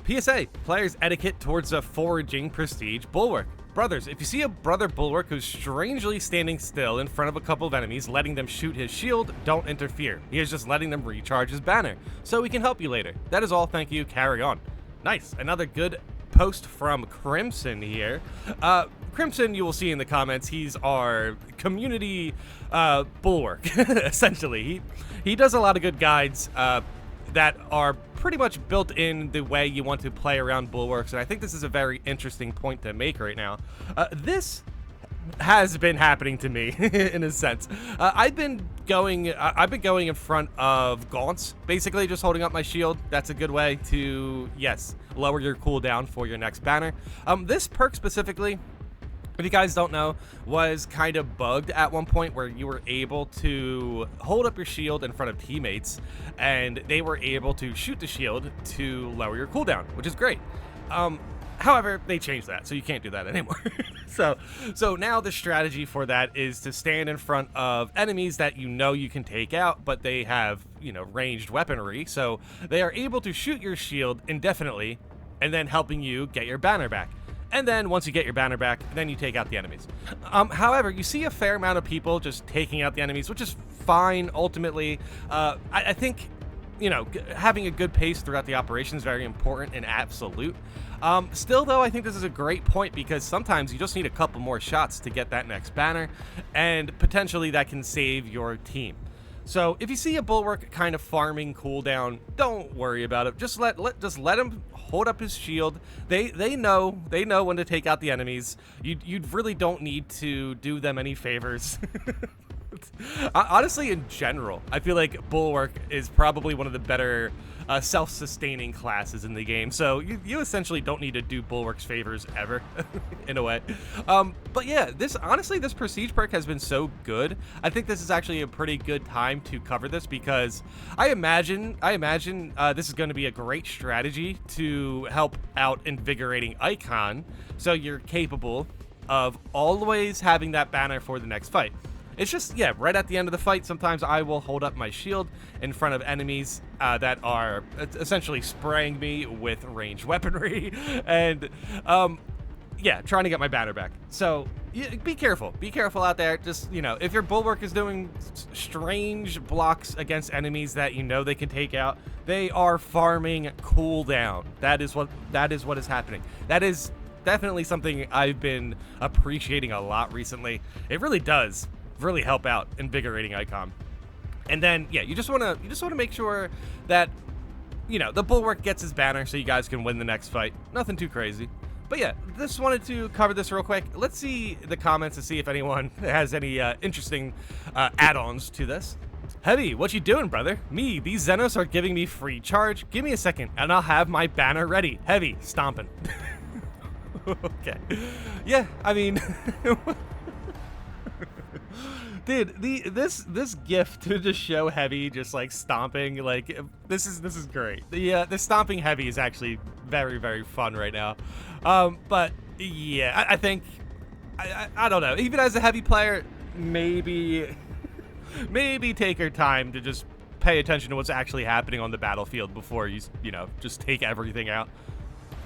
PSA, players etiquette towards a foraging prestige bulwark. Brothers, if you see a brother bulwark who's strangely standing still in front of a couple of enemies, letting them shoot his shield, don't interfere. He is just letting them recharge his banner, so we can help you later. That is all, thank you, carry on. Nice, another good post from Crimson here. Crimson, you will see in the comments, he's our community bulwark, essentially. He does a lot of good guides that are pretty much built in the way you want to play around bulwarks, and I think this is a very interesting point to make right now. This has been happening to me in a sense. I've been going in front of gaunts, basically just holding up my shield. That's a good way to, yes, lower your cooldown for your next banner. This perk specifically, if you guys don't know, was kind of bugged at one point where you were able to hold up your shield in front of teammates and they were able to shoot the shield to lower your cooldown, which is great. However, they changed that, so you can't do that anymore. So now the strategy for that is to stand in front of enemies that you know you can take out, but they have, you know, ranged weaponry, so they are able to shoot your shield indefinitely and then helping you get your banner back. And then once you get your banner back, then you take out the enemies. However, you see a fair amount of people just taking out the enemies, which is fine ultimately. I think, you know, having a good pace throughout the operation is very important and absolute. Still though, I think this is a great point because sometimes you just need a couple more shots to get that next banner, and potentially that can save your team. So if you see a bulwark kind of farming cooldown, don't worry about it. Just let him hold up his shield. They know when to take out the enemies. You really don't need to do them any favors. Honestly, in general, I feel like bulwark is probably one of the better self-sustaining classes in the game, so you essentially don't need to do bulwark's favors ever, in a way. But yeah, this prestige perk has been so good. I think this is actually a pretty good time to cover this because I imagine this is going to be a great strategy to help out invigorating icon, so you're capable of always having that banner for the next fight. It's just, yeah, right at the end of the fight, sometimes I will hold up my shield in front of enemies that are essentially spraying me with ranged weaponry and, yeah, trying to get my banner back. So, yeah, be careful. Be careful out there. Just, you know, if your bulwark is doing strange blocks against enemies that you know they can take out, they are farming cooldown. That is what is happening. That is definitely something I've been appreciating a lot recently. It really does really help out invigorating icon. And then yeah, you just want to make sure that, you know, the bulwark gets his banner so you guys can win the next fight. Nothing too crazy. But yeah, just wanted to cover this real quick. Let's see the comments to see if anyone has any interesting add-ons to this. Heavy, what you doing, brother? Me, these Xenos are giving me free charge. Give me a second and I'll have my banner ready. Heavy, stomping. Okay. Yeah, I mean dude, this gif to just show Heavy just like stomping, like this is great. The stomping Heavy is actually very, very fun right now. But yeah, I think I don't know. Even as a Heavy player, maybe take your time to just pay attention to what's actually happening on the battlefield before you know, just take everything out.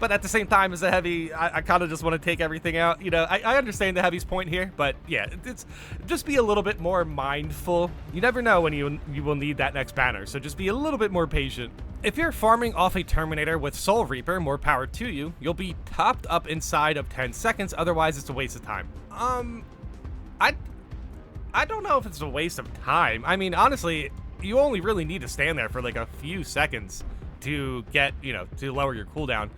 But at the same time, as a Heavy, I kind of just want to take everything out. You know, I understand the Heavy's point here, but yeah, it's just be a little bit more mindful. You never know when you will need that next banner, so just be a little bit more patient. If you're farming off a Terminator with Soul Reaper, more power to you. You'll be topped up inside of 10 seconds, otherwise it's a waste of time. I don't know if it's a waste of time. I mean, honestly, you only really need to stand there for like a few seconds to get, you know, to lower your cooldown.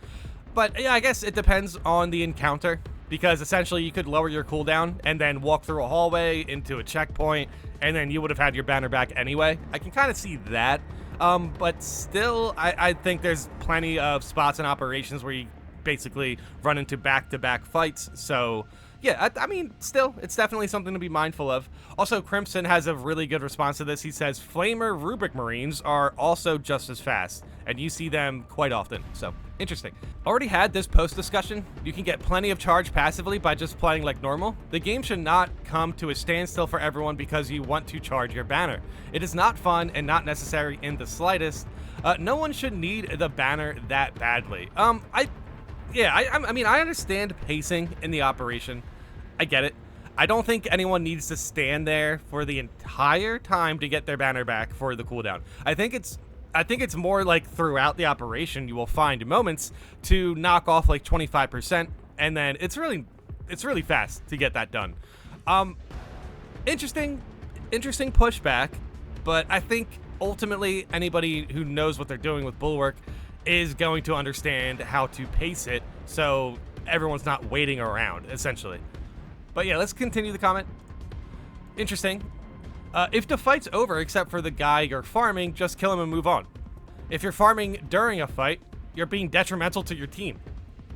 But yeah, I guess it depends on the encounter, because essentially you could lower your cooldown and then walk through a hallway into a checkpoint, and then you would have had your banner back anyway. I can kind of see that. But still, I think there's plenty of spots and operations where you basically run into back-to-back fights. So yeah, I mean, still, it's definitely something to be mindful of. Also, Crimson has a really good response to this. He says, Flamer Rubric Marines are also just as fast, and you see them quite often. So, interesting. Already had this post discussion. You can get plenty of charge passively by just playing like normal. The game should not come to a standstill for everyone because you want to charge your banner. It is not fun and not necessary in the slightest. No one should need the banner that badly. I mean, I understand pacing in the operation. I get it. I don't think anyone needs to stand there for the entire time to get their banner back for the cooldown. I think it's more like throughout the operation you will find moments to knock off like 25%, and then it's really fast to get that done. Interesting pushback, but I think ultimately anybody who knows what they're doing with Bulwark is going to understand how to pace it so everyone's not waiting around, essentially. But yeah, let's continue the comment. Interesting. If the fight's over except for the guy you're farming, just kill him and move on. If you're farming during a fight, you're being detrimental to your team.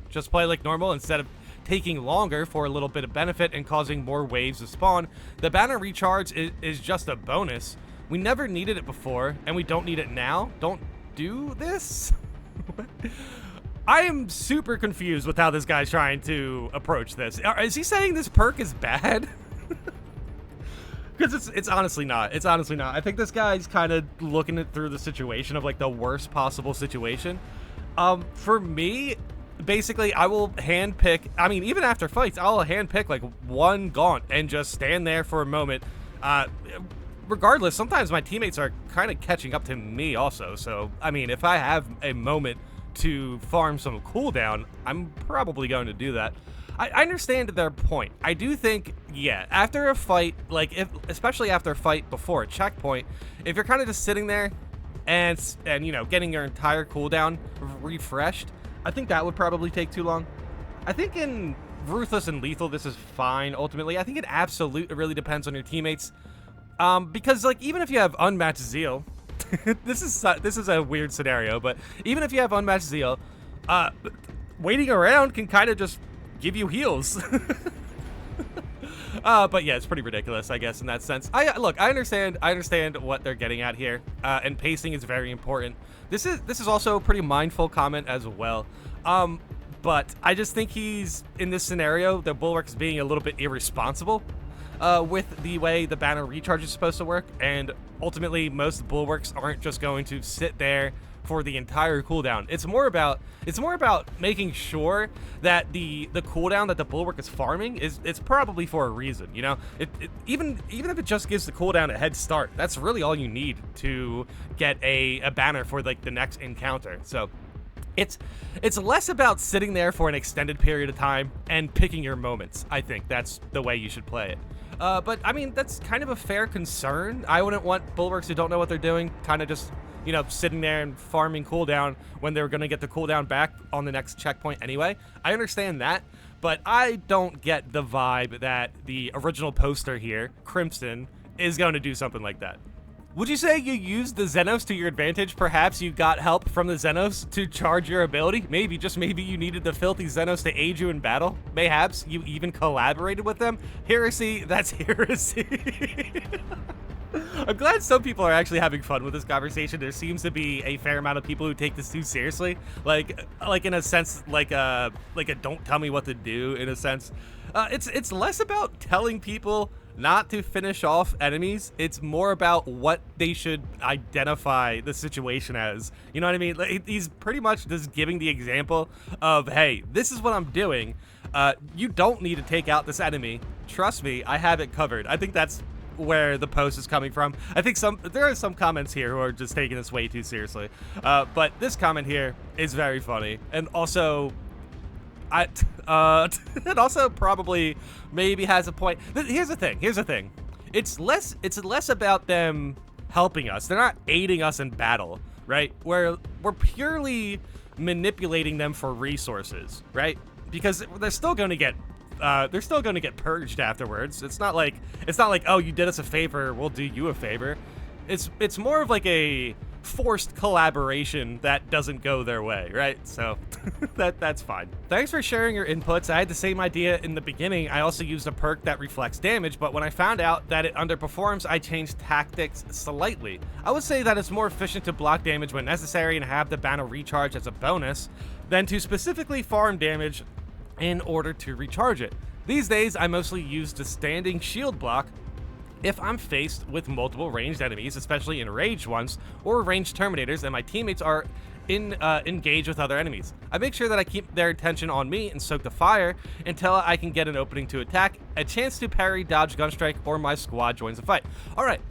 Just play like normal instead of taking longer for a little bit of benefit and causing more waves to spawn. The banner recharge is just a bonus. We never needed it before, and we don't need it now. Don't do this? I am super confused with how this guy's trying to approach this. Is he saying this perk is bad? Because it's honestly not. It's honestly not. I think this guy's kind of looking it through the situation of like the worst possible situation. For me, basically, I will handpick. I mean, even after fights, I'll handpick like one gaunt and just stand there for a moment. Regardless, sometimes my teammates are kind of catching up to me also. So, I mean, if I have a moment to farm some cooldown, I'm probably going to do that. I understand their point. I do think, yeah, after a fight, like especially after a fight before a checkpoint, if you're kind of just sitting there and you know, getting your entire cooldown refreshed, I think that would probably take too long. I think in Ruthless and Lethal, this is fine ultimately. I think it absolutely really depends on your teammates. Because like even if you have unmatched zeal, this is a weird scenario, but even if you have unmatched zeal, waiting around can kind of just give you heals. But yeah, it's pretty ridiculous, I guess, in that sense. Look, I understand what they're getting at here, and pacing is very important. This is also a pretty mindful comment as well. But I just think he's in this scenario, the Bulwark is being a little bit irresponsible with the way the banner recharge is supposed to work, and ultimately most Bulwarks aren't just going to sit there for the entire cooldown. It's more about making sure that the cooldown that the Bulwark is farming it's probably for a reason, you know. Even if it just gives the cooldown a head start, that's really all you need to get a banner for like the next encounter. So it's less about sitting there for an extended period of time and picking your moments. I think that's the way you should play it. But I mean, that's kind of a fair concern. I wouldn't want Bulwarks who don't know what they're doing kind of just, you know, sitting there and farming cooldown when they're going to get the cooldown back on the next checkpoint anyway. I understand that, but I don't get the vibe that the original poster here, Crimson, is going to do something like that. Would you say you used the Xenos to your advantage? Perhaps you got help from the Xenos to charge your ability? Maybe, just maybe you needed the filthy Xenos to aid you in battle? Mayhaps you even collaborated with them? Heresy, that's heresy. I'm glad some people are actually having fun with this conversation. There seems to be a fair amount of people who take this too seriously. Like in a sense, like a don't tell me what to do in a sense. It's less about telling people not to finish off enemies. It's more about what they should identify the situation as. You know what I mean? Like, he's pretty much just giving the example of, hey, this is what I'm doing. You don't need to take out this enemy. Trust me, I have it covered. I think that's where the post is coming from. I think there are some comments here who are just taking this way too seriously. But this comment here is very funny. And also, it also probably maybe has a point. Here's the thing. It's less about them helping us. They're not aiding us in battle, right? We're purely manipulating them for resources, right? Because they're still going to get purged afterwards. It's not like, oh, you did us a favor, we'll do you a favor. It's more of like a forced collaboration that doesn't go their way, right? So that's fine. Thanks for sharing your inputs. I had the same idea in the beginning. I also used a perk that reflects damage, but when I found out that it underperforms, I changed tactics slightly. I would say that it's more efficient to block damage when necessary and have the banner recharge as a bonus than to specifically farm damage in order to recharge it. These days, I mostly use the standing shield block if I'm faced with multiple ranged enemies, especially enraged ones or ranged terminators, and my teammates are engaged with other enemies. I make sure that I keep their attention on me and soak the fire until I can get an opening to attack, a chance to parry, dodge, gunstrike, or my squad joins the fight. All right,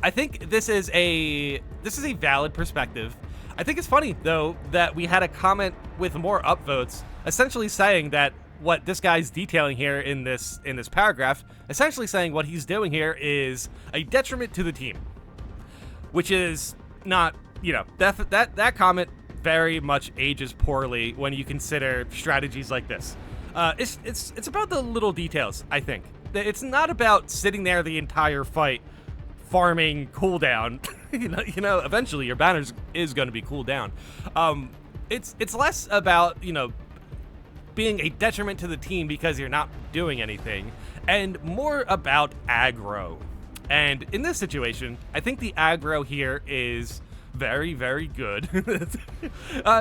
I think this is a valid perspective. I think it's funny though that we had a comment with more upvotes, essentially saying that what this guy's detailing here in this paragraph, essentially saying what he's doing here is a detriment to the team, which is not, you know, that comment very much ages poorly when you consider strategies like this. It's about the little details. I think it's not about sitting there the entire fight farming cooldown. you know, eventually your banner is going to be cooldown. It's less about, you know, being a detriment to the team because you're not doing anything, and more about aggro. And in this situation, I think the aggro here is very, very good.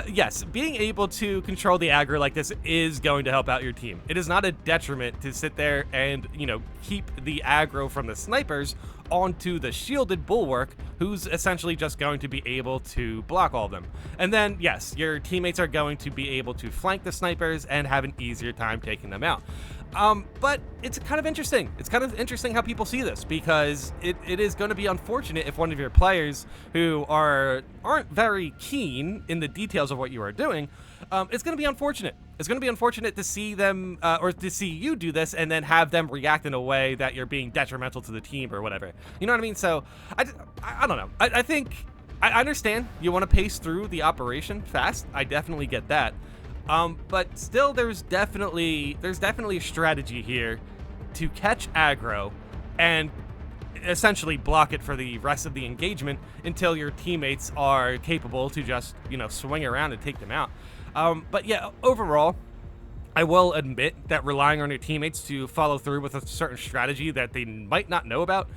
Yes, being able to control the aggro like this is going to help out your team. It is not a detriment to sit there and, you know, keep the aggro from the snipers onto the shielded bulwark, who's essentially just going to be able to block all of them. And then, yes, your teammates are going to be able to flank the snipers and have an easier time taking them out. But it's kind of interesting. It's kind of interesting how people see this, because it is going to be unfortunate if one of your players who aren't very keen in the details of what you are doing, it's going to be unfortunate. It's going to be unfortunate to see them, or to see you do this and then have them react in a way that you're being detrimental to the team or whatever. You know what I mean? So I don't know. I think I understand you want to pace through the operation fast. I definitely get that. But still, there's definitely a strategy here to catch aggro and essentially block it for the rest of the engagement until your teammates are capable to just, you know, swing around and take them out. But yeah, overall, I will admit that relying on your teammates to follow through with a certain strategy that they might not know about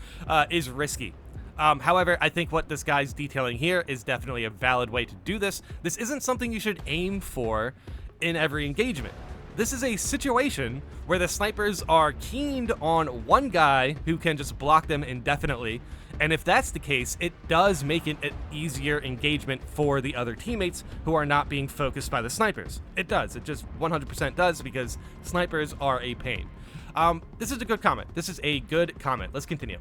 is risky. However, I think what this guy's detailing here is definitely a valid way to do this. This isn't something you should aim for in every engagement. This is a situation where the snipers are keened on one guy who can just block them indefinitely, and if that's the case, it does make it an easier engagement for the other teammates who are not being focused by the snipers. It does. It just 100% does, because snipers are a pain. This is a good comment. This is a good comment. Let's continue.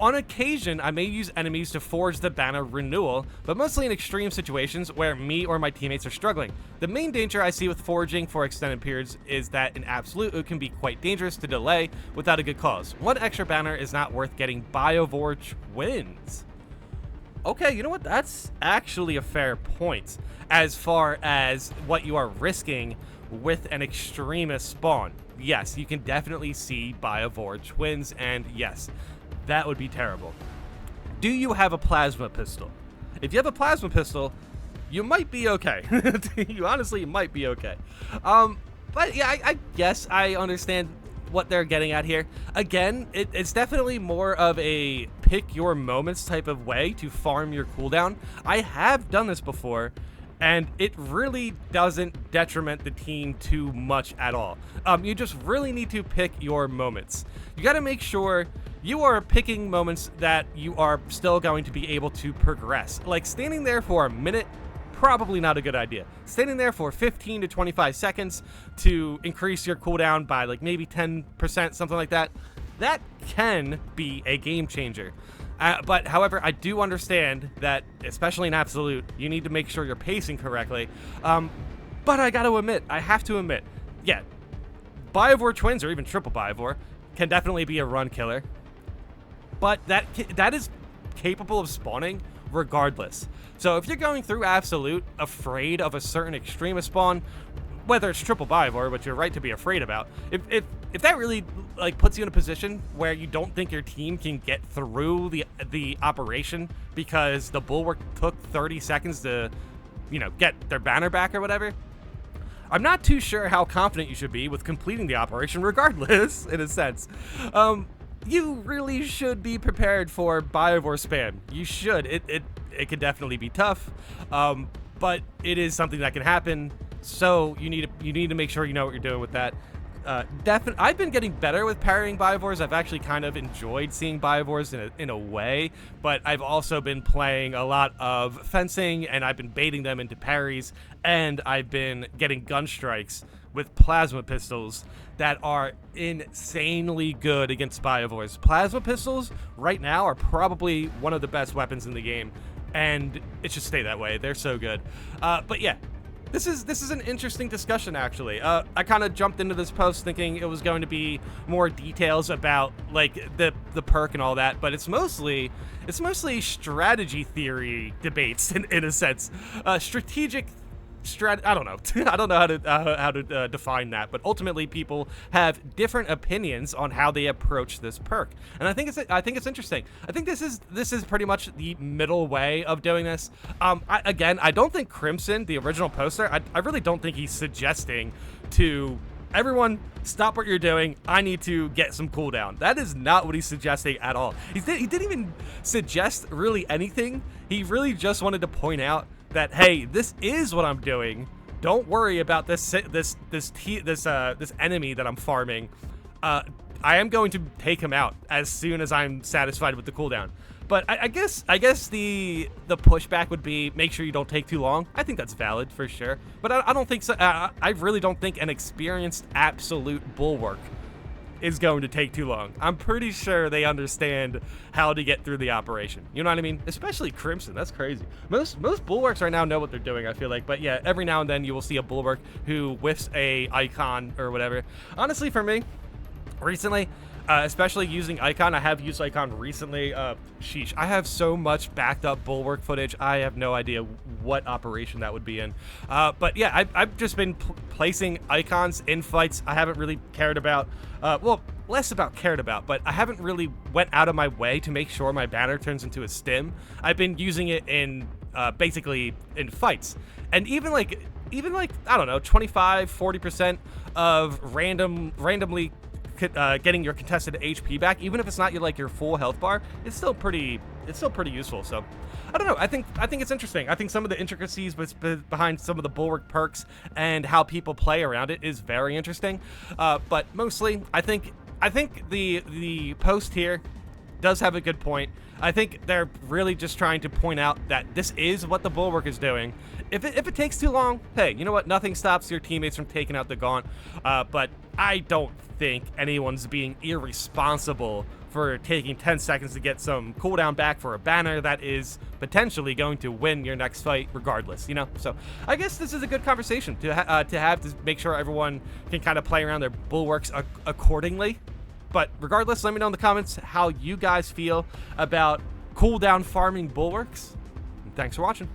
On occasion, I may use enemies to forge the banner renewal, but mostly in extreme situations where me or my teammates are struggling. The main danger I see with forging for extended periods is that in absolute it can be quite dangerous to delay without a good cause. One extra banner is not worth getting Biovore twins. Okay, you know what? That's actually a fair point as far as what you are risking with an extremist spawn. Yes, you can definitely see Biovore twins, and yes, that would be terrible. Do you have a plasma pistol? If you have a plasma pistol, you might be okay. You honestly might be okay. But yeah, I guess I understand what they're getting at here. Again, it's definitely more of a pick your moments type of way to farm your cooldown. I have done this before, and it really doesn't detriment the team too much at all. You just really need to pick your moments. You got to make sure you are picking moments that you are still going to be able to progress. Like standing there for a minute, probably not a good idea. Standing there for 15 to 25 seconds to increase your cooldown by like maybe 10%, something like that, that can be a game changer. But however, I do understand that, especially in absolute, you need to make sure you're pacing correctly. But I have to admit, yeah, Biovore twins or even triple Biovore can definitely be a run killer. But that is capable of spawning regardless. So if you're going through absolute afraid of a certain extremist spawn, whether it's triple Biovore, which you're right to be afraid about, if if that really like puts you in a position where you don't think your team can get through the operation because the bulwark took 30 seconds to, you know, get their banner back or whatever, I'm not too sure how confident you should be with completing the operation regardless, in a sense. You really should be prepared for Biovore spam. You should. It could definitely be tough, but it is something that can happen, so you need to make sure you know what you're doing with that. I've been getting better with parrying Biovores. I've actually kind of enjoyed seeing Biovores in a way, but I've also been playing a lot of fencing, and I've been baiting them into parries, and I've been getting gun strikes with plasma pistols that are insanely good against Biovores. Plasma pistols right now are probably one of the best weapons in the game, and it should stay that way. They're so good. But yeah. This is an interesting discussion, actually. I kind of jumped into this post thinking it was going to be more details about like the perk and all that, but it's mostly strategy theory debates in a sense. I don't know. I don't know how to define that, but ultimately people have different opinions on how they approach this perk, and I think it's interesting. I think this is pretty much the middle way of doing this. I don't think Crimson, the original poster, I really don't think he's suggesting to everyone stop what you're doing. I need to get some cooldown. That is not what he's suggesting at all. He didn't even suggest really anything. He really just wanted to point out that, hey, this is what I'm doing. Don't worry about this enemy that I'm farming. I am going to take him out as soon as I'm satisfied with the cooldown. But I guess the pushback would be make sure you don't take too long. I think that's valid for sure. But I don't think so. I really don't think an experienced absolute bulwark is going to take too long. I'm pretty sure they understand how to get through the operation. You know what I mean? Especially Crimson. That's crazy. Most bulwarks right now know what they're doing, I feel like. But yeah, every now and then you will see a bulwark who whiffs a icon or whatever. Honestly, for me, recently, especially using icon, I have used icon recently. Sheesh, I have so much backed up bulwark footage. I have no idea what operation that would be in. But yeah, I've just been placing icons in fights I haven't really cared about. Well, less about cared about, but I haven't really went out of my way to make sure my banner turns into a stim. I've been using it in basically in fights, and even like I don't know, 25-40% of randomly getting your contested HP back, even if it's not your full health bar, it's still pretty useful. So I don't know, I think it's interesting. I think some of the intricacies behind some of the bulwark perks and how people play around it is very interesting. But mostly I think the post here does have a good point. I think they're really just trying to point out that this is what the bulwark is doing. If it takes too long, hey, you know what? Nothing stops your teammates from taking out the gaunt. But I don't think anyone's being irresponsible for taking 10 seconds to get some cooldown back for a banner that is potentially going to win your next fight regardless, you know? So I guess this is a good conversation to have to make sure everyone can kind of play around their bulwarks accordingly. But regardless, let me know in the comments how you guys feel about cooldown farming bulwarks. And thanks for watching.